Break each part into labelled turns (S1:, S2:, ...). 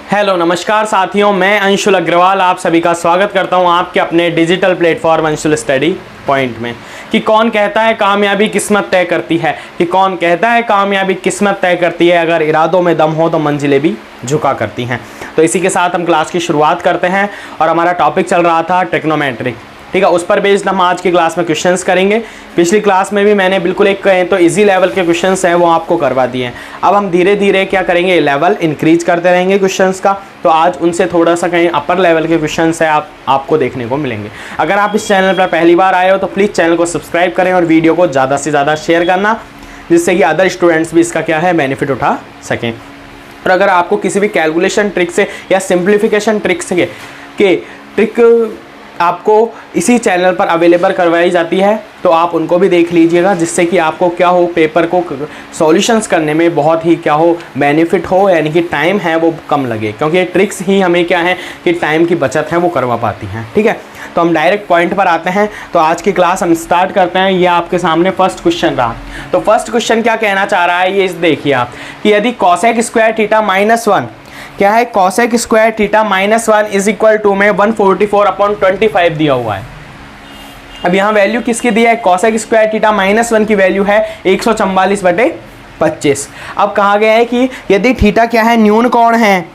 S1: Hello नमस्कार साथियों, मैं अंशुल अग्रवाल आप सभी का स्वागत करता हूं आपके अपने digital platform Anshul study point में। कि कौन कहता है कामयाबी किस्मत तय करती है, कि कौन कहता है कामयाबी किस्मत तय करती है, अगर इरादों में दम हो तो मंजिलें भी झुका करती हैं। तो इसी के साथ हम क्लास की शुरुआत करते हैं और हमारा टॉपिक चल रहा था ट्रिग्नोमेट्रिक। ठीक है, उस पर बेस्ड हम आज की क्लास में क्वेश्चंस करेंगे। पिछली क्लास में भी मैंने बिल्कुल एक कहें तो इजी लेवल के क्वेश्चंस हैं वो आपको करवा दिए हैं। अब हम धीरे धीरे क्या करेंगे, लेवल इंक्रीज करते रहेंगे क्वेश्चंस का। तो आज उनसे थोड़ा सा कहीं अपर लेवल के क्वेश्चंस है आपको देखने को मिलेंगे। अगर आप इस चैनल पर पहली बार आए हो तो प्लीज़ चैनल को सब्सक्राइब करें और वीडियो को ज़्यादा से ज़्यादा शेयर करना, जिससे कि अदर स्टूडेंट्स भी इसका क्या है बेनिफिट उठा सकें। और अगर आपको किसी भी कैलकुलेशन ट्रिक से या सिंप्लीफिकेशन ट्रिक से के ट्रिक आपको इसी चैनल पर अवेलेबल करवाई जाती है तो आप उनको भी देख लीजिएगा, जिससे कि आपको क्या हो पेपर को सॉल्यूशंस करने में बहुत ही क्या हो बेनिफिट हो, यानी कि टाइम है वो कम लगे, क्योंकि ये ट्रिक्स ही हमें क्या है कि टाइम की बचत है वो करवा पाती हैं। ठीक है, तो हम डायरेक्ट पॉइंट पर आते हैं। तो आज की क्लास हम स्टार्ट करते हैं। ये आपके सामने फर्स्ट क्वेश्चन रहा। तो फर्स्ट क्वेश्चन क्या कहना चाह रहा है ये देखिए आप, कि यदि कॉसेक स्क्वायर थीटा -1 क्या है, cosec square theta -1 is equal to में 144/25 दिया हुआ है। अब यहाँ वैल्यू किसकी दी है, कॉसेक स्क्वायर थीटा -1 की वैल्यू है 144/25। अब कहा गया है कि यदि थीटा क्या है न्यून कोण है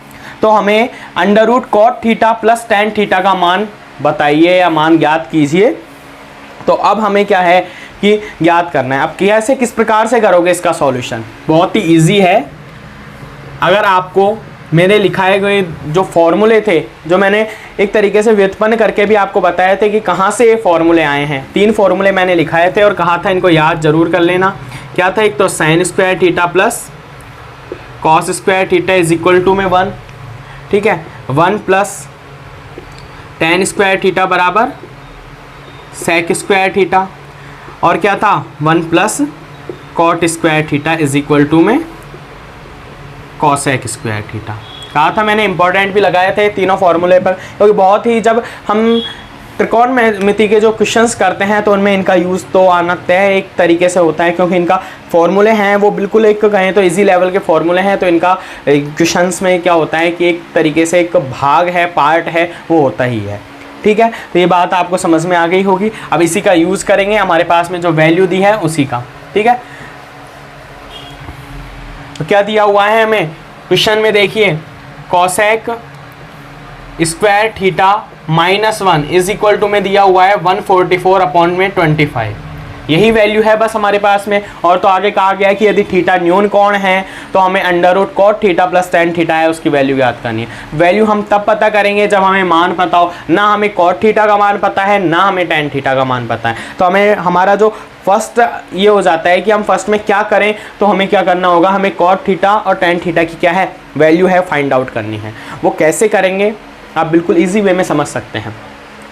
S1: तो हमें under root cot theta plus tan theta का मान बताइए या मान ज्ञात कीजिए। तो अब हमें क्या है कि ज्ञात करना है। अब कैसे किस प्रकार से करोगे इसका सॉल्यूशन, बहुत ही ईजी है। अगर आपको मेरे लिखाए गए जो फॉर्मूले थे, जो मैंने एक तरीके से व्युत्पन्न करके भी आपको बताए थे कि कहाँ से ये फॉर्मूले आए हैं, 3 फॉर्मूले मैंने लिखाए थे और कहा था इनको याद जरूर कर लेना। क्या था, एक तो sine square theta plus cos square theta is equal to में 1, ठीक है, 1 प्लस टेन स्क्वायर थीटा बराबर सेक स्क्वायर थीटा, और क्या था 1 plus cot square theta is equal to में कॉसेक स्क्वायर थीटा। कहा था मैंने, इंपॉर्टेंट भी लगाए थे तीनों फॉर्मूले पर, क्योंकि बहुत ही जब हम त्रिकोणमिति के जो क्वेश्चंस करते हैं तो उनमें इनका यूज़ तो आना तय एक तरीके से होता है, क्योंकि इनका फॉर्मूले हैं वो बिल्कुल एक कहें तो इजी लेवल के फॉर्मूले हैं। तो इनका क्वेश्चंस में क्या होता है कि एक तरीके से एक भाग है, पार्ट है, वो होता ही है। ठीक है, तो ये बात आपको समझ में आ गई होगी। अब इसी का यूज़ करेंगे, हमारे पास में जो वैल्यू दी है उसी का। ठीक है, तो क्या दिया हुआ है हमें क्वेश्चन में, देखिए cosec square theta -1 is equal to में दिया हुआ है 144/25। यही वैल्यू है बस हमारे पास में। और तो आगे कहा गया है कि यदि थीटा न्यून कोण है तो हमें under root cot theta plus tan theta है उसकी वैल्यू याद करनी है। वैल्यू हम तब पता करेंगे जब हमें मान पता हो, ना हमें कॉट थीटा का मान पता है ना हमें टेन थीटा का मान पता है। तो हमें हमारा जो फर्स्ट ये हो जाता है कि हम फर्स्ट में क्या करें, तो हमें क्या करना होगा, हमें कॉट थीटा और टेन थीटा की क्या है वैल्यू है फाइंड आउट करनी है। वो कैसे करेंगे आप बिल्कुल ईजी वे में समझ सकते हैं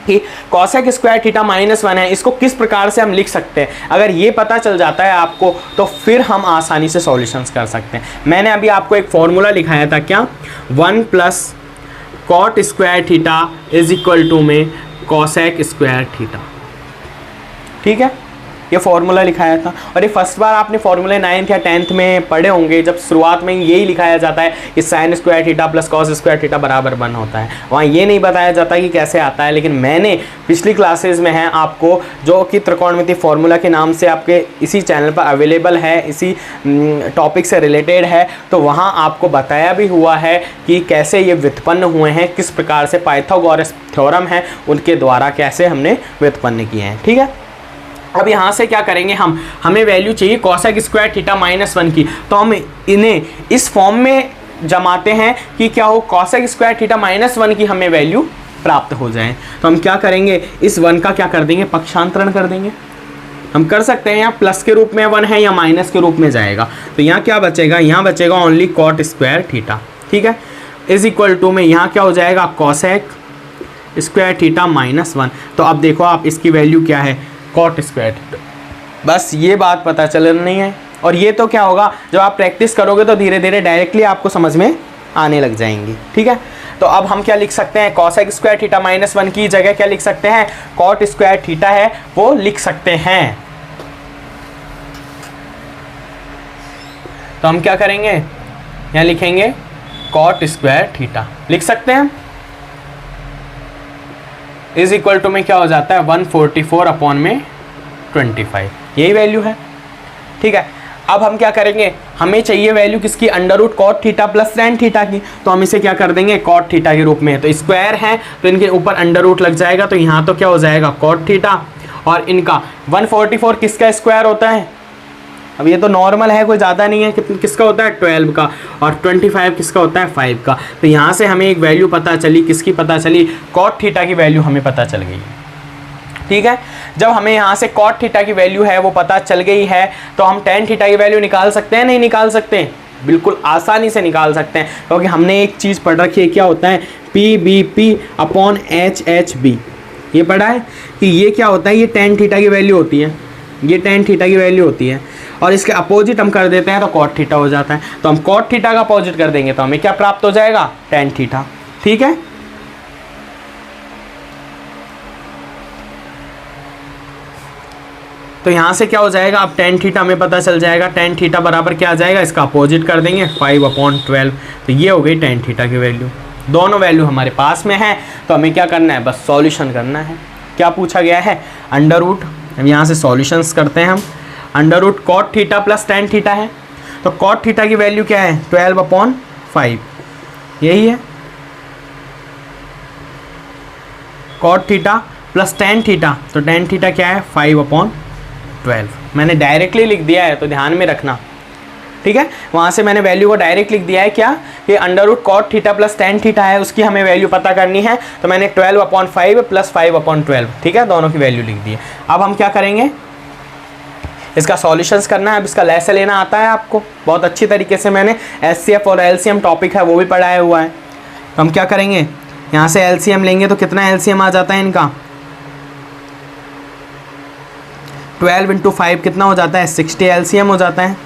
S1: कि कॉसेक स्क्वायर थीटा -1 है, इसको किस प्रकार से हम लिख सकते हैं। अगर ये पता चल जाता है आपको तो फिर हम आसानी से सॉल्यूशंस कर सकते हैं। मैंने अभी आपको एक फॉर्मूला लिखाया था, क्या, 1 plus cot square theta is equal to में कॉसेक स्क्वायर थीटा। ठीक है, ये फॉर्मूला लिखाया था। और ये फर्स्ट बार आपने फॉर्मूले 9th या 10th में पढ़े होंगे, जब शुरुआत में यही लिखाया जाता है कि sign square theta plus cos square theta बराबर 1 होता है। वहाँ ये नहीं बताया जाता कि कैसे आता है, लेकिन मैंने पिछली क्लासेस में है आपको, जो कि त्रिकोणमिति फॉर्मूला के नाम से आपके इसी चैनल पर अवेलेबल है, इसी टॉपिक से रिलेटेड है, तो वहाँ आपको बताया भी हुआ है कि कैसे ये व्युत्पन्न हुए हैं, किस प्रकार से पाइथागोरस थ्योरम है उनके द्वारा कैसे हमने व्युत्पन्न किए हैं। ठीक है, अब यहाँ से क्या करेंगे, हमें वैल्यू चाहिए कॉसेक स्क्वायर थीटा -1 की, तो हम इन्हें इस फॉर्म में जमाते हैं कि क्या हो, कॉसेक स्क्वायर थीटा -1 की हमें वैल्यू प्राप्त हो जाए। तो हम क्या करेंगे, इस 1 का क्या कर देंगे, पक्षांतरण कर देंगे। हम कर सकते हैं यहाँ प्लस के रूप में 1 है या माइनस के रूप में जाएगा, तो यहाँ क्या बचेगा, यहाँ बचेगा ओनली कॉट स्क्वायर थीटा। ठीक है, इज इक्वल टू में यहाँ क्या हो जाएगा, कॉसेक स्क्वायर थीटा -1। तो अब देखो आप इसकी वैल्यू क्या है, कॉट स्क्वायर थीटा। बस ये बात पता चलनी है। और ये तो क्या होगा, जब आप प्रैक्टिस करोगे तो धीरे धीरे डायरेक्टली आपको समझ में आने लग जाएंगी। ठीक है, तो अब हम क्या लिख सकते हैं, कॉसेक स्क्वायर थीटा -1 की जगह क्या लिख सकते हैं, कॉट स्क्वायर थीटा है वो लिख सकते हैं। तो हम क्या करेंगे, यहाँ लिखेंगे कॉट स्क्वायर थीटा लिख सकते हैं, इज इक्वल टू में क्या हो जाता है 144 अपॉन में 25, यही वैल्यू है। ठीक है, अब हम क्या करेंगे, हमें चाहिए वैल्यू किसकी, under root cot theta plus tan theta की, तो हम इसे क्या कर देंगे कॉट थीटा के रूप में। तो स्क्वायर है तो इनके ऊपर अंडर रूट लग जाएगा, तो यहाँ तो क्या हो जाएगा कॉट थीटा, और इनका 144 किसका स्क्वायर होता है, अब ये तो नॉर्मल है कोई ज़्यादा नहीं है, किसका होता है 12 का, और 25 किसका होता है 5 का। तो यहाँ से हमें एक वैल्यू पता चली, किसकी पता चली, कॉट थीटा की वैल्यू हमें पता चल गई। ठीक है, जब हमें यहाँ से कॉट थीटा की वैल्यू है वो पता चल गई है, तो हम टेन थीटा की वैल्यू निकाल सकते हैं, नहीं निकाल सकते, बिल्कुल आसानी से निकाल सकते हैं, क्योंकि हमने एक चीज़ पढ़ रखी है, क्या होता है PBP अपॉन HHB, ये पढ़ा है कि ये क्या होता है, ये टेन थीटा की वैल्यू होती है, ये टेन थीटा की वैल्यू होती है, और इसके अपोजिट हम कर देते हैं तो कॉट थीटा हो जाता है। तो हम कॉट थीटा का अपोजिट कर देंगे तो हमें क्या प्राप्त हो जाएगा, टेन थीटा। ठीक है, तो यहाँ से क्या हो जाएगा, अब टेन थीटा हमें पता चल जाएगा, टेन थीटा बराबर क्या आ जाएगा, इसका अपोजिट कर देंगे 5/12, तो ये हो गई टेन थीटा की वैल्यू। दोनों वैल्यू हमारे पास में है, तो हमें क्या करना है, बस सॉल्यूशन करना है। क्या पूछा गया है, अंडर रूट, अब यहाँ से सॉल्यूशंस करते हैं हम। Under root cot theta plus tan theta है, तो कॉट थीटा की वैल्यू क्या है 12/5, यही है cot theta plus tan theta, तो टेन थीटा क्या है 5/12। मैंने डायरेक्टली लिख दिया है तो ध्यान में रखना। ठीक है, वहाँ से मैंने वैल्यू को डायरेक्ट लिख दिया है, क्या कि under root cot theta plus tan theta है, उसकी हमें वैल्यू पता करनी है, तो मैंने 12/5 प्लस 5/12, ठीक है, दोनों की वैल्यू लिख दी है। अब हम क्या करेंगे, इसका सॉल्यूशंस करना है। अब इसका लेसे लेना आता है आपको बहुत अच्छी तरीके से, मैंने HCF और LCM टॉपिक है वो भी पढ़ाया हुआ है। तो हम क्या करेंगे, यहाँ से LCM लेंगे तो कितना LCM आ जाता है इनका, 12 × 5 कितना हो जाता है 60 LCM हो जाता है,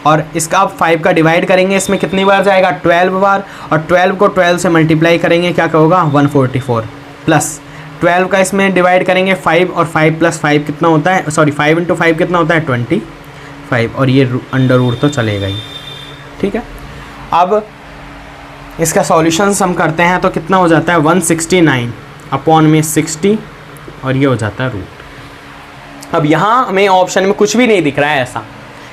S1: और इसका अब 5 का डिवाइड करेंगे, इसमें कितनी बार जाएगा 12 बार, और 12 को 12 से मल्टीप्लाई करेंगे क्या होगा 144, प्लस 12 का इसमें डिवाइड करेंगे 5, और 5 + 5 कितना होता है, सॉरी 5 × 5 कितना होता है 25, और ये अंडर रूट तो चलेगा ही। ठीक है, अब इसका सॉल्यूशंस हम करते हैं तो कितना हो जाता है 169/60, और ये हो जाता है रूट। अब यहाँ हमें ऑप्शन में कुछ भी नहीं दिख रहा है,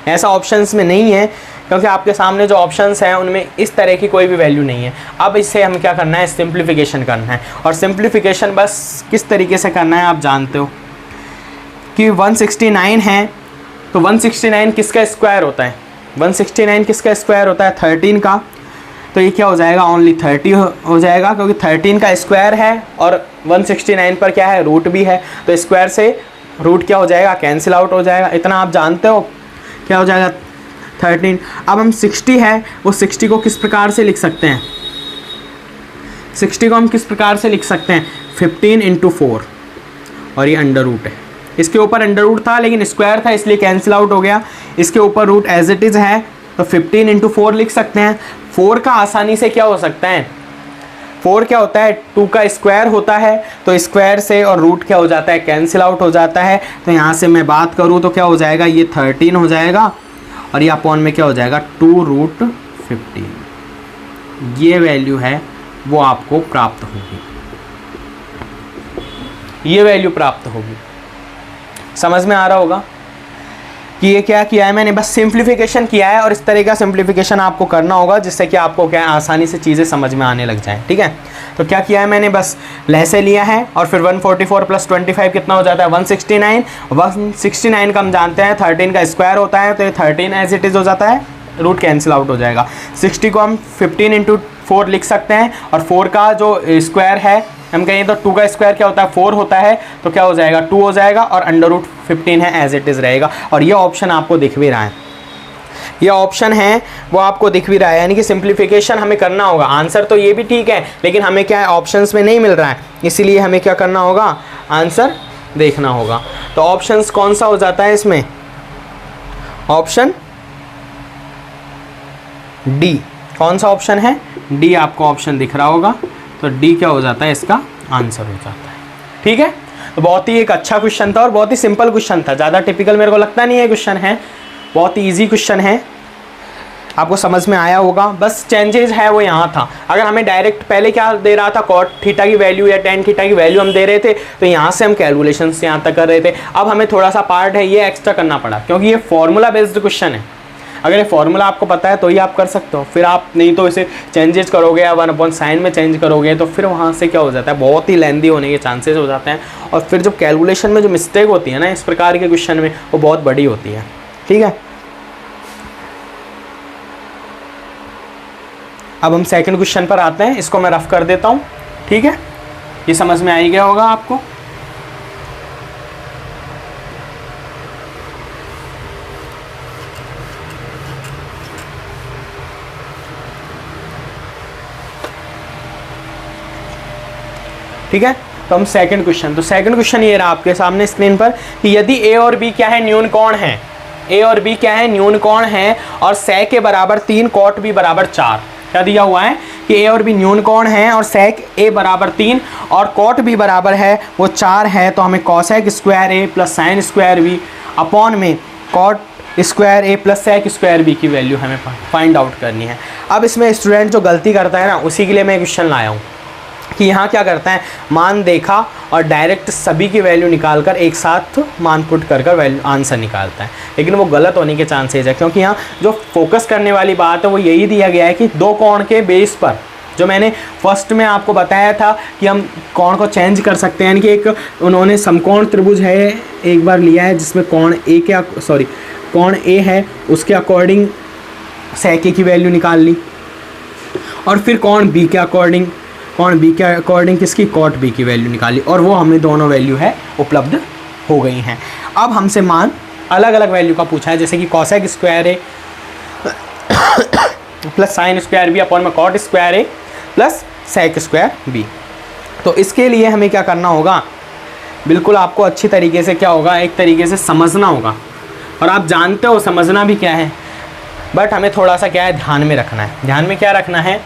S1: ऐसा ऑप्शंस में नहीं है, क्योंकि आपके सामने जो ऑप्शंस हैं उनमें इस तरह की कोई भी वैल्यू नहीं है। अब इससे हमें क्या करना है, सिंप्लीफिकेशन करना है, और सिंप्लीफिकेशन बस किस तरीके से करना है आप जानते हो कि 169 है, तो 169 किसका स्क्वायर होता है, 169 किसका स्क्वायर होता है 13 का, तो ये क्या हो जाएगा ओनली 30 हो जाएगा, क्योंकि 13 का स्क्वायर है और 169 पर क्या है रूट भी है, तो स्क्वायर से रूट क्या हो जाएगा कैंसिल आउट हो जाएगा, इतना आप जानते हो, क्या हो जाएगा 13। अब हम 60 है, वो 60 को किस प्रकार से लिख सकते हैं, 60 को हम किस प्रकार से लिख सकते हैं 15 × 4, और ये अंडर रूट है, इसके ऊपर अंडर रूट था लेकिन स्क्वायर था इसलिए कैंसिल आउट हो गया, इसके ऊपर रूट एज इट इज़ है, तो 15 × 4 लिख सकते हैं। 4 का आसानी से क्या हो सकता है, 4 क्या होता है 2 का स्क्वायर होता है, तो स्क्वायर से और रूट क्या हो जाता है कैंसिल आउट हो जाता है, तो यहाँ से मैं बात करूँ तो क्या हो जाएगा ये 13 हो जाएगा, और ये अपॉन में क्या हो जाएगा 2√15, ये वैल्यू है वो आपको प्राप्त होगी, ये वैल्यू प्राप्त होगी। समझ में आ रहा होगा कि ये क्या किया है मैंने, बस सिंप्लीफिकेशन किया है, और इस तरह का सिंप्लीफिकेशन आपको करना होगा जिससे कि आपको क्या है आसानी से चीज़ें समझ में आने लग जाएं। ठीक है, तो क्या किया है मैंने, बस लेसे लिया है, और फिर 144 + 25 कितना हो जाता है 169, 169 का हम जानते हैं 13 का स्क्वायर होता है, तो ये 13 एज इट इज़ हो जाता है, रूट कैंसिल आउट हो जाएगा। 60 को हम 15 × 4 लिख सकते हैं, और 4 का जो स्क्वायर है हम कहें तो 2 का स्क्वायर क्या होता है 4 होता है, तो क्या हो जाएगा 2 हो जाएगा, और √15 है एज इट इज़ रहेगा, और ये ऑप्शन आपको दिख भी रहा है, ये ऑप्शन है वो आपको दिख भी रहा है, यानी कि सिंप्लीफिकेशन हमें करना होगा। आंसर तो ये भी ठीक है, लेकिन हमें क्या है ऑप्शंस में नहीं मिल रहा है, इसीलिए हमें क्या करना होगा आंसर देखना होगा। तो ऑप्शंस कौन सा हो जाता है इसमें, ऑप्शन डी, कौन सा ऑप्शन है डी, आपको ऑप्शन दिख रहा होगा, तो डी क्या हो जाता है इसका आंसर हो जाता है। ठीक है, तो बहुत ही एक अच्छा क्वेश्चन था और बहुत ही सिंपल क्वेश्चन था, ज़्यादा टिपिकल मेरे को लगता नहीं है क्वेश्चन है, बहुत ही ईजी क्वेश्चन है। आपको समझ में आया होगा, बस चेंजेस है वो यहाँ था। अगर हमें डायरेक्ट पहले क्या दे रहा था, कॉट थीटा की वैल्यू या टेन थीटा की वैल्यू हम दे रहे थे, तो यहाँ से हम कैलकुलेशन से यहाँ तक कर रहे थे। अब हमें थोड़ा सा पार्ट है ये एक्स्ट्रा करना पड़ा, क्योंकि ये फॉर्मूला बेस्ड क्वेश्चन है। अगर ये फॉर्मूला आपको पता है तो ही आप कर सकते हो, फिर आप नहीं तो इसे चेंजेस करोगे या 1/sin में चेंज करोगे तो फिर वहाँ से क्या हो जाता है, बहुत ही लेंदी होने के चांसेस हो जाते हैं, और फिर जब कैलकुलेशन में जो मिस्टेक होती है ना इस प्रकार के क्वेश्चन में, वो बहुत बड़ी होती है। ठीक है, अब हम सेकंड क्वेश्चन पर आते हैं, इसको मैं रफ कर देता हूँ। ठीक है, ये समझ में आ ही गया होगा आपको। ठीक है, तो हम सेकंड क्वेश्चन, तो सेकंड क्वेश्चन ये रहा आपके सामने स्क्रीन पर कि यदि ए और बी क्या है, न्यून कोण है, ए और बी क्या है, न्यून कोण है, और sec के बराबर 3 cot b बराबर 4। क्या दिया हुआ है कि ए और बी न्यून कोण है और sec a बराबर 3 और cot b बराबर है वो 4 है, तो हमें cosec square a plus sine square b upon में cot square a plus sec square b की वैल्यू हमें फाइंड आउट करनी है। अब इसमें स्टूडेंट जो गलती करता है ना, उसी के लिए मैं क्वेश्चन लाया हूँ कि यहाँ क्या करता है, मान देखा और डायरेक्ट सभी की वैल्यू निकालकर एक साथ मान पुट कर वैल्यू आंसर निकालता है, लेकिन वो गलत होने के चांसेस है, क्योंकि यहाँ जो फोकस करने वाली बात है वो यही दिया गया है कि दो कोण के बेस पर, जो मैंने फर्स्ट में आपको बताया था कि हम कोण को चेंज कर सकते हैं, यानी कि एक उन्होंने समकोण त्रिभुज है एक बार लिया है जिसमें कोण ए है, उसके अकॉर्डिंग sec a की वैल्यू निकाल ली, और फिर कोण बी के अकॉर्डिंग किसकी, cot b की वैल्यू निकाली, और वो हमें दोनों वैल्यू है उपलब्ध हो गई हैं। अब हमसे मान अलग अलग वैल्यू का पूछा है, जैसे कि cosec square A plus sine square B upon में cot square A plus sec square B. तो इसके लिए हमें क्या करना होगा, बिल्कुल आपको अच्छी तरीके से क्या होगा, एक तरीके से समझना होगा, और आप जानते हो समझना भी क्या है, बट हमें थोड़ा सा क्या है ध्यान में रखना है। ध्यान में क्या रखना है,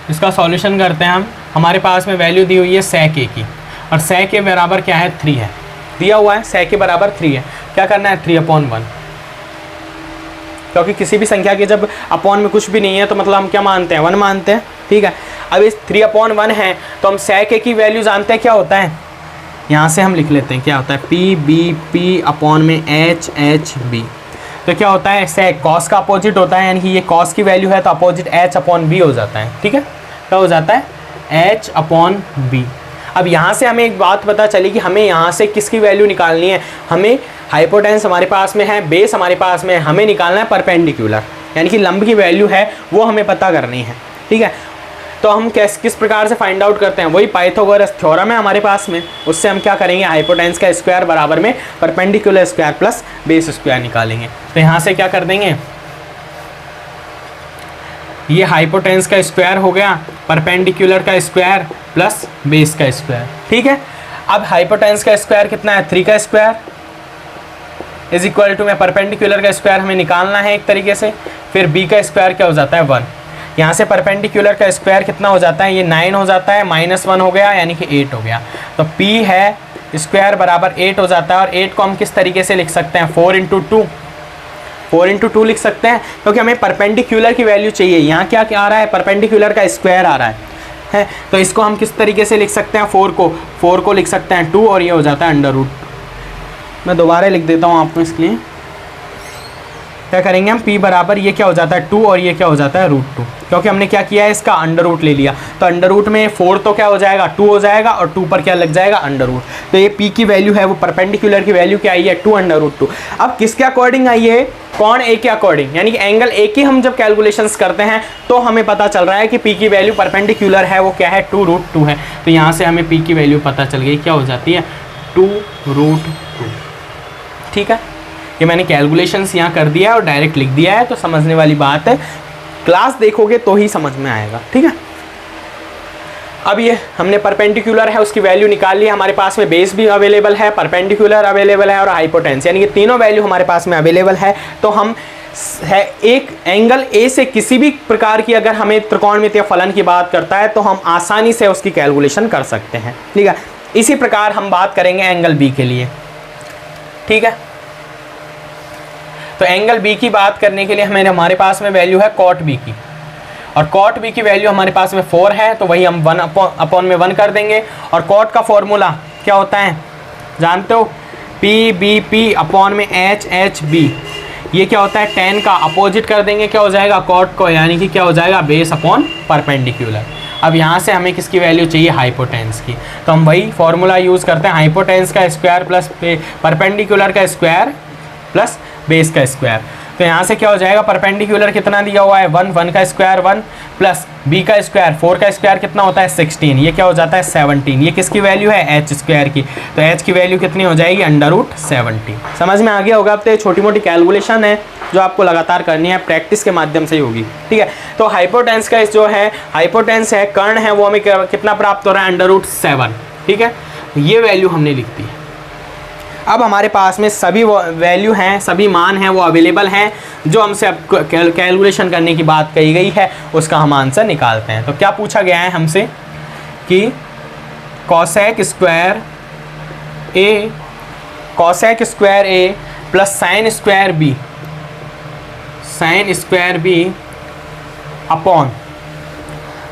S1: इसका सॉल्यूशन करते हैं हम। हमारे पास में वैल्यू दी हुई है sec a की, और sec a बराबर क्या है 3 है, दिया हुआ है sec a बराबर 3 है। क्या करना है 3/1, क्योंकि किसी भी संख्या के जब अपॉन में कुछ भी नहीं है तो मतलब हम क्या मानते हैं, 1 मानते हैं। ठीक है, अब इस 3/1 है तो हम sec a की वैल्यू जानते हैं क्या होता है, यहाँ से हम लिख लेते हैं क्या होता है, पी बी पी अपॉन में एच एच बी। तो क्या होता है, sec cos का अपोजिट होता है, यानी कि ये cos की वैल्यू है तो अपोजिट h/b हो जाता है। ठीक है, क्या हो जाता है h/b। अब यहाँ से हमें एक बात पता चली कि हमें यहाँ से किसकी वैल्यू निकालनी है, हमें हाइपोटेन्स हमारे पास में है, बेस हमारे पास में, हमें निकालना है परपेंडिकुलर, यानी कि लंब की वैल्यू है वो हमें पता करनी है। ठीक है, तो हम किस प्रकार से फाइंड आउट करते हैं, वही पाइथागोरस थ्योरम है हमारे पास में, उससे हम क्या करेंगे, हाइपोटेन्स का स्क्वायर बराबर में perpendicular square plus base square निकालेंगे। तो यहाँ से क्या कर देंगे, ये हाइपोटेन्स का स्क्वायर हो गया, परपेंडिकुलर का स्क्वायर प्लस बेस का स्क्वायर। ठीक है, अब हाइपोटेन्स का स्क्वायर कितना है, 3 का स्क्वायर इज इक्वल टू में परपेंडिकुलर का स्क्वायर हमें निकालना है एक तरीके से, फिर बी का स्क्वायर क्या हो जाता है 1, यहाँ से परपेंडिकुलर का स्क्वायर कितना हो जाता है, ये 9 हो जाता है, -1 हो गया यानी कि 8 हो गया, तो p है स्क्वायर बराबर 8 हो जाता है। और 8 को हम किस तरीके से लिख सकते हैं, 4 इंटू 2 लिख सकते हैं, क्योंकि हमें परपेंडिकुलर की वैल्यू चाहिए। यहाँ क्या क्या आ रहा है, परपेंडिकुलर का स्क्वायर आ रहा है, तो इसको हम किस तरीके से लिख सकते हैं, 4 को लिख सकते हैं 2, और ये हो जाता है अंडर रूट। मैं दोबारा लिख देता हूँ आपको, इसके लिए क्या करेंगे हम, p बराबर ये क्या हो जाता है 2 और ये क्या हो जाता है √2, क्योंकि हमने क्या किया है, इसका अंडर रूट ले लिया, तो अंडर रूट में 4 तो क्या हो जाएगा 2 हो जाएगा, और 2 पर क्या लग जाएगा अंडर रूट। तो ये p की वैल्यू है वो परपेंडिकुलर की वैल्यू क्या आई है 2 अंडर रूट 2। अब किसके अकॉर्डिंग आई है, कोण a के अकॉर्डिंग, यानी कि एंगल a की हम जब कैलकुलेशंस करते हैं तो हमें पता चल रहा है कि p की वैल्यू परपेंडिकुलर है वो क्या है 2√2 है। तो यहाँ से हमें p की वैल्यू पता चल गई, क्या हो जाती है 2√2। ठीक है, ये मैंने कैलकुलेशंस यहाँ कर दिया है और डायरेक्ट लिख दिया है, तो समझने वाली बात है, क्लास देखोगे तो ही समझ में आएगा। ठीक है, अब ये हमने परपेंडिकुलर है उसकी वैल्यू निकाल ली, हमारे पास में बेस भी अवेलेबल है, परपेंडिकुलर अवेलेबल है और हाइपोटेन्स, यानी कि तीनों वैल्यू हमारे पास में अवेलेबल है। तो हम है एक एंगल ए से किसी भी प्रकार की अगर हमें त्रिकोणमितीय फलन की बात करता है तो हम आसानी से उसकी कैलकुलेशन कर सकते हैं। ठीक है, इसी प्रकार हम बात करेंगे एंगल बी के लिए। ठीक है, तो एंगल बी की बात करने के लिए हमारे पास में वैल्यू है कॉट बी की, और कॉट बी की वैल्यू हमारे पास में 4 है, तो वही हम 1 अपॉन में 1 कर देंगे। और कॉट का फॉर्मूला क्या होता है जानते हो, पी बी पी अपॉन में एच एच बी। ये क्या होता है, टेन का अपोजिट कर देंगे, क्या हो जाएगा कॉट को, यानी कि क्या हो जाएगा बेस अपॉन परपेंडिकुलर। अब यहाँ से हमें किसकी वैल्यू चाहिए, हाइपोटेंस की, तो हम वही फॉर्मूला यूज़ करते हैं, हाइपोटेंस का स्क्वायर प्लस परपेंडिकुलर का स्क्वायर प्लस बेस का स्क्वायर। तो यहाँ से क्या हो जाएगा, परपेंडिकुलर कितना दिया हुआ है 1, 1 का स्क्वायर 1 प्लस बी का स्क्वायर 4 का स्क्वायर कितना होता है 16, ये क्या हो जाता है 17। ये किसकी वैल्यू है, एच स्क्वायर की, तो एच की वैल्यू कितनी हो जाएगी √70। समझ में आ गया होगा। अब तो ये छोटी मोटी कैलकुलेशन है जो आपको लगातार करनी है, प्रैक्टिस के माध्यम से ही होगी, ठीक है। तो हाइपोटेंस का जो है, हाइपोटेंस है कर्ण है, वो हमें कितना प्राप्त हो रहा है √7, ठीक है। ये वैल्यू हमने लिख दी। अब हमारे पास में सभी वैल्यू हैं, सभी मान हैं, वो अवेलेबल हैं, जो हमसे अब कैलकुलेशन करने की बात कही गई है उसका हम आंसर निकालते हैं। तो क्या पूछा गया है हमसे कि cosec square A plus sine square B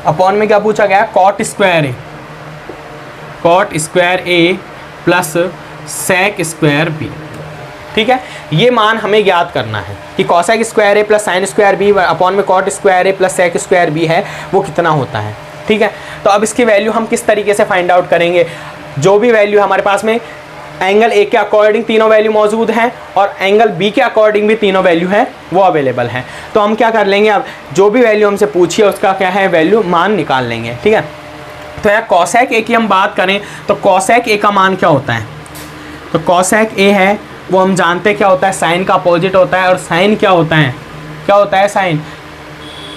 S1: upon में क्या पूछा गया, cot square A plus sec square B, ठीक है। ये मान हमें ज्ञात करना है कि cosec square A plus sine square B upon में cot square A plus sec square B है वो कितना होता है, ठीक है। तो अब इसकी वैल्यू हम किस तरीके से फाइंड आउट करेंगे, जो भी वैल्यू हमारे पास में एंगल ए के अकॉर्डिंग तीनों वैल्यू मौजूद हैं और एंगल बी के अकॉर्डिंग भी तीनों वैल्यू है वो अवेलेबल हैं। तो हम क्या कर लेंगे, अब जो भी वैल्यू हमसे पूछी है उसका क्या है वैल्यू मान निकाल लेंगे, ठीक है। तो यहाँ कॉसेक ए की हम बात करें तो कॉसेक ए का मान क्या होता है, तो कॉसेक ए है वो हम जानते हैं क्या होता है, साइन का अपोजिट होता है, और साइन क्या होता है साइन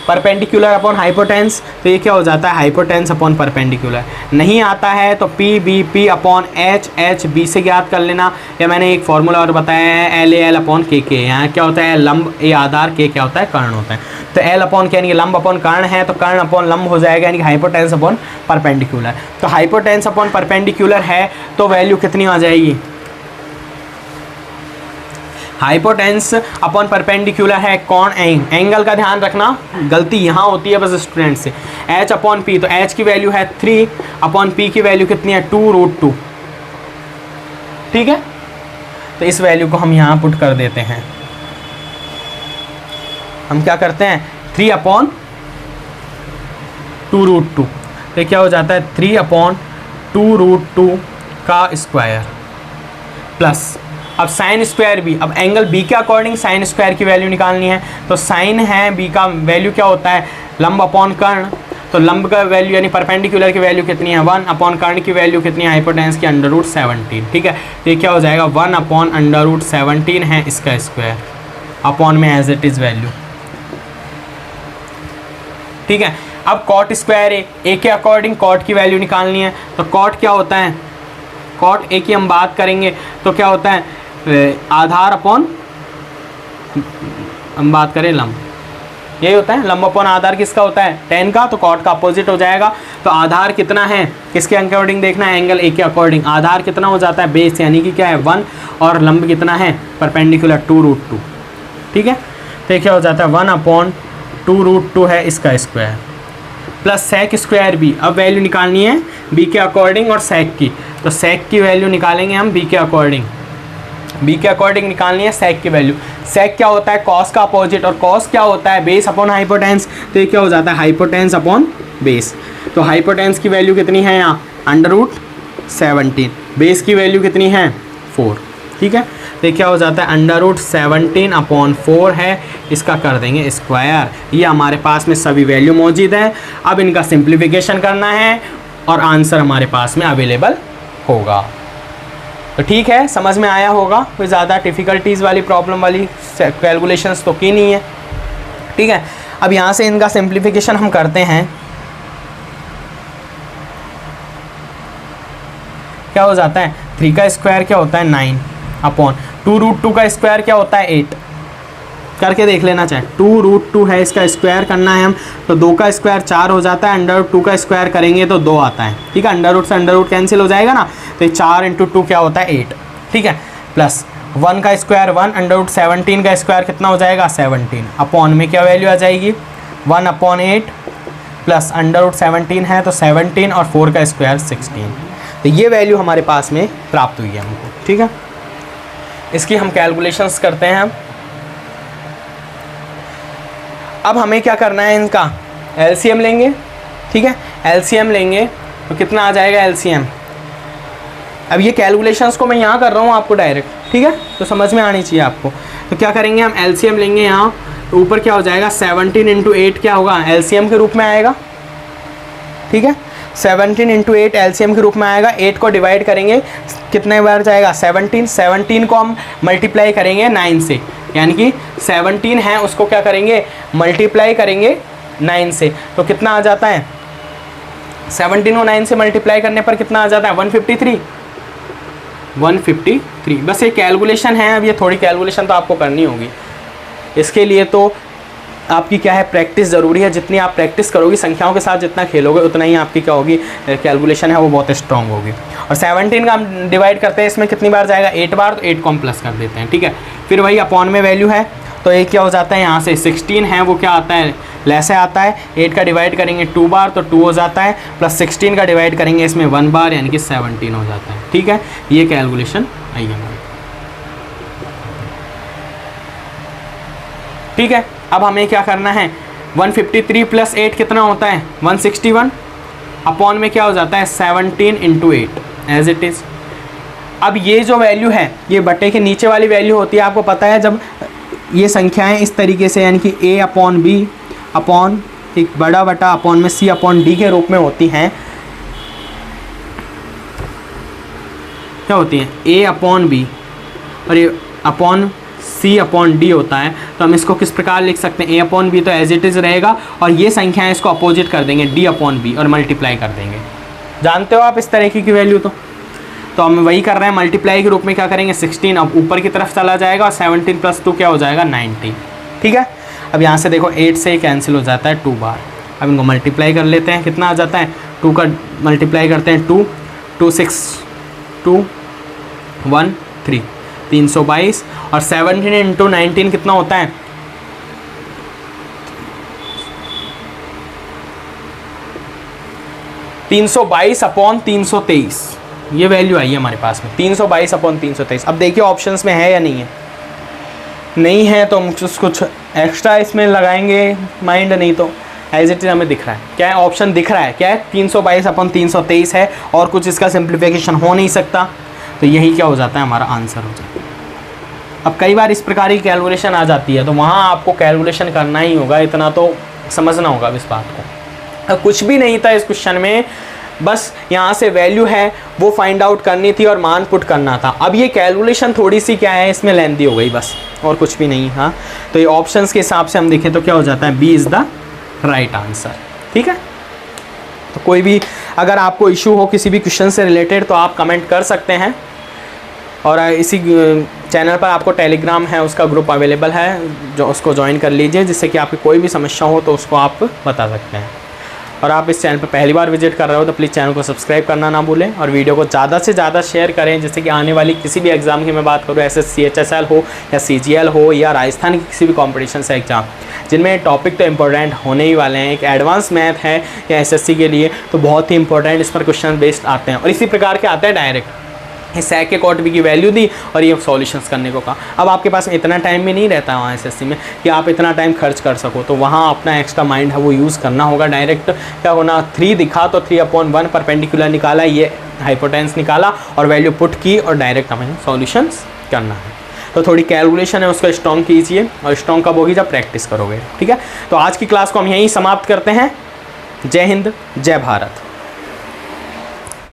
S1: परपेंडिकुलर अपॉन हाइपोटेंस, तो ये क्या हो जाता है हाइपोटेंस अपॉन परपेंडिकुलर। नहीं आता है तो P B P upon H H B से ज्ञात कर लेना, या मैंने एक फॉर्मूला और बताया है एल ए एल अपॉन के के। यहाँ क्या होता है लंब ए आधार, के क्या होता है कर्ण होता है, तो एल अपॉन के यानी कि लंब अपॉन कर्ण है, तो कर्ण अपॉन लंब हो जाएगा यानी कि हाइपोटेंस अपॉन परपेंडिकुलर। तो हाइपोटेंस अपॉन परपेंडिकुलर है तो वैल्यू कितनी आ जाएगी, हाइपोटेंस अपॉन परपेंडिकुलर है कौन, एंगल का ध्यान रखना, गलती यहाँ होती है बस स्टूडेंट से। h अपॉन पी, तो h की वैल्यू है 3 अपॉन p की वैल्यू कितनी है 2√2, ठीक है। तो इस वैल्यू को हम यहाँ पुट कर देते हैं, हम क्या करते हैं 3 अपॉन 2√2, तो क्या हो जाता है 3 अपॉन 2√2 का स्क्वायर प्लस अब साइन स्क्वायर बी, अब एंगल बी के अकॉर्डिंग साइन स्क्वायर की वैल्यू निकालनी है, तो साइन है बी का वैल्यू क्या होता है लंब अपॉन कर्ण, तो लंब का वैल्यू यानी परपेंडिकुलर की वैल्यू कितनी है 1 अपॉन कर्ण की वैल्यू कितनी है हाइपोटेंस की √17, ठीक है। तो ये क्या हो जाएगा 1 अपॉन √17 है इसका स्क्वायर अपॉन में एज इट इज़ वैल्यू, ठीक है। अब कॉट स्क्वायर ए के अकॉर्डिंग कॉट की वैल्यू निकालनी है, तो कॉट क्या होता है, कॉट ए की हम बात करेंगे तो क्या होता है आधार अपॉन, हम बात करें लंब, यही होता है लंब अपॉन आधार किसका होता है tan का, तो कॉट का अपोजिट हो जाएगा। तो आधार कितना है किसके अकॉर्डिंग देखना है, एंगल ए के अकॉर्डिंग, आधार कितना हो जाता है बेस यानी कि क्या है 1 और लंब कितना है परपेंडिकुलर 2√2, ठीक है। तो ये क्या हो जाता है 1 अपॉन 2√2 है इसका square plus sec square B. अब वैल्यू निकालनी है बी के अकॉर्डिंग और सेक की, तो सेक की वैल्यू निकालेंगे हम बी के अकॉर्डिंग, बी के अकॉर्डिंग निकालनी है सेक की वैल्यू। सेक क्या होता है कॉस का अपोजिट, और कॉस क्या होता है बेस अपॉन हाइपोटेंस, तो ये क्या हो जाता है हाइपोटेंस अपॉन बेस। तो हाइपोटेंस की वैल्यू कितनी है यहाँ √17, बेस की वैल्यू कितनी है 4, ठीक है। तो क्या हो जाता है √17 अपॉन 4 है, इसका कर देंगे स्क्वायर। ये हमारे पास में सभी वैल्यू मौजूद हैं, अब इनका सिंप्लीफिकेशन करना है और आंसर हमारे पास में अवेलेबल होगा। तो ठीक है, समझ में आया होगा, कोई ज़्यादा डिफ़िकल्टीज़ वाली प्रॉब्लम वाली कैलकुलेशंस तो की नहीं है, ठीक है। अब यहाँ से इनका सिंप्लीफिकेशन हम करते हैं, क्या हो जाता है 3 का स्क्वायर क्या होता है 9 अपॉन 2√2 का स्क्वायर क्या होता है 8, करके देख लेना चाहे 2√2 है इसका स्क्वायर करना है हम, तो 2 का स्क्वायर 4 हो जाता है, √2 का स्क्वायर करेंगे तो 2 आता है, ठीक है। अंडर रूट से अंडर रूट कैंसिल हो जाएगा ना, तो 4 × 2 क्या होता है 8, ठीक है। प्लस 1 का स्क्वायर 1, अंडर रूट 17 का स्क्वायर कितना हो जाएगा 17, अपॉन में क्या वैल्यू आ जाएगी 1/8 प्लस अंडर रूट 17 है तो 17 और 4 का स्क्वायर 16। तो ये वैल्यू हमारे पास में प्राप्त हुई है हमको। ठीक है, इसकी हम कैलकुलेशंस करते हैं। अब हमें क्या करना है, इनका एलसीएम लेंगे। ठीक है, एलसीएम लेंगे तो कितना आ जाएगा एलसीएम। अब ये कैलकुलेशंस को मैं यहाँ कर रहा हूँ आपको डायरेक्ट, ठीक है, तो समझ में आनी चाहिए आपको। तो क्या करेंगे हम, एलसीएम लेंगे यहाँ, तो ऊपर क्या हो जाएगा 17 × 8 क्या होगा एलसीएम के रूप में आएगा। ठीक है, 17 × 8 एलसीएम के रूप में आएगा। 8 को डिवाइड करेंगे कितने बार जाएगा 17 को हम मल्टीप्लाई करेंगे 9 से, यानी कि 17 है उसको क्या करेंगे मल्टीप्लाई करेंगे 9 से, तो कितना आ जाता है 17 को 9 से मल्टीप्लाई करने पर कितना आ जाता है 153। बस ये कैलकुलेशन है। अब ये थोड़ी कैलकुलेशन तो आपको करनी होगी, इसके लिए तो आपकी क्या है प्रैक्टिस ज़रूरी है। जितनी आप प्रैक्टिस करोगी संख्याओं के साथ, जितना खेलोगे उतना ही आपकी क्या होगी कैलकुलेशन है वो बहुत स्ट्रांग होगी। और 17 का हम डिवाइड करते हैं इसमें कितनी बार जाएगा 8 बार, तो 8 को हम प्लस कर देते हैं। ठीक है, फिर वही अपॉन में वैल्यू है तो एक क्या हो जाता है यहाँ से 16 है वो क्या आता है लेस आता है। 8 का डिवाइड करेंगे 2 बार तो 2 हो जाता है, प्लस 16 का डिवाइड करेंगे इसमें 1 बार यानी कि 17 हो जाता है। ठीक है, ये कैलकुलेशन आई है हमारी। ठीक है, अब हमें क्या करना है 153 + 8 कितना होता है 161, अपॉन में क्या हो जाता है 17 × 8 एज इट इज़। अब ये जो वैल्यू है ये बटे के नीचे वाली वैल्यू होती है, आपको पता है जब ये संख्याएं इस तरीके से यानी कि A/B अपॉन एक बड़ा बटा अपॉन में C/D के रूप में होती हैं, क्या होती हैं A/B और ये अपॉन C/D होता है, तो हम इसको किस प्रकार लिख सकते हैं A/B तो एज इट इज़ रहेगा और ये संख्याएं इसको अपोजिट कर देंगे D/B और मल्टीप्लाई कर देंगे। जानते हो आप इस तरीके की वैल्यू तो हम वही कर रहे हैं, मल्टीप्लाई के रूप में क्या करेंगे 16 अब ऊपर की तरफ चला जाएगा और 17 + 2 क्या हो जाएगा 90। ठीक है, अब यहाँ से देखो 8 से ही कैंसिल हो जाता है 2 बार। अब इनको मल्टीप्लाई कर लेते हैं, कितना आ जाता है 2 का मल्टीप्लाई करते हैं 2 6 2 1 3 322 और 17 × 19 कितना होता है 322/323। ये वैल्यू आई है हमारे पास में 322/323। अब देखिए ऑप्शंस में है या नहीं है, नहीं है तो हम कुछ एक्स्ट्रा इसमें लगाएंगे माइंड, नहीं तो एज इट इज हमें दिख रहा है क्या है ऑप्शन दिख रहा है क्या है 322/323 है और कुछ इसका सिंप्लीफिकेशन हो नहीं सकता, तो यही क्या हो जाता है हमारा आंसर हो जाता है। अब कई बार इस प्रकार की कैलकुलेशन आ जाती है तो वहाँ आपको कैलकुलेशन करना ही होगा, इतना तो समझना होगा इस बात को। अब कुछ भी नहीं था इस क्वेश्चन में, बस यहाँ से वैल्यू है वो फाइंड आउट करनी थी और मान पुट करना था। अब ये कैलकुलेशन थोड़ी सी क्या है इसमें लेंथी हो गई बस, और कुछ भी नहीं। हाँ, तो ये ऑप्शंस के हिसाब से हम देखें तो क्या हो जाता है B is the right answer. ठीक है, तो कोई भी अगर आपको इशू हो किसी भी क्वेश्चन से रिलेटेड तो आप कमेंट कर सकते हैं। और इसी चैनल पर आपको टेलीग्राम है उसका ग्रुप अवेलेबल है, जो उसको ज्वाइन कर लीजिए, जिससे कि आपकी कोई भी समस्या हो तो उसको आप बता सकते हैं। और आप इस चैनल पर पहली बार विजिट कर रहे हो तो प्लीज़ चैनल को सब्सक्राइब करना ना भूलें और वीडियो को ज़्यादा से ज़्यादा शेयर करें, जिससे कि आने वाली किसी भी एग्ज़ाम की मैं बात करूँ SSC HSL हो या CGL हो या राजस्थान की किसी भी कॉम्पिटिशन से एग्ज़ाम, जिनमें टॉपिक तो इंपॉर्टेंट होने ही वाले हैं। एक एडवांस मैथ है या SSC के लिए तो बहुत ही इंपॉर्टेंट इस पर क्वेश्चन बेस्ड आते हैं और इसी प्रकार के आते हैं डायरेक्ट। इस सेक के कॉट की वैल्यू दी और ये सॉल्यूशंस करने को कहा। अब आपके पास इतना टाइम भी नहीं रहता है वहाँ SSC में कि आप इतना टाइम खर्च कर सको, तो वहाँ अपना एक्स्ट्रा माइंड है वो यूज़ करना होगा। डायरेक्ट क्या होना 3 दिखा तो 3/1 परपेंडिकुलर निकाला, ये हाइपोटेंस निकाला और वैल्यू पुट की और डायरेक्ट हमें सॉल्यूशंस करना है। तो थोड़ी कैलकुलेशन है उसको स्ट्रॉन्ग कीजिए और स्ट्रॉन्ग कब होगी जब प्रैक्टिस करोगे। ठीक है, तो आज की क्लास को हम यहीं समाप्त करते हैं। जय हिंद, जय भारत।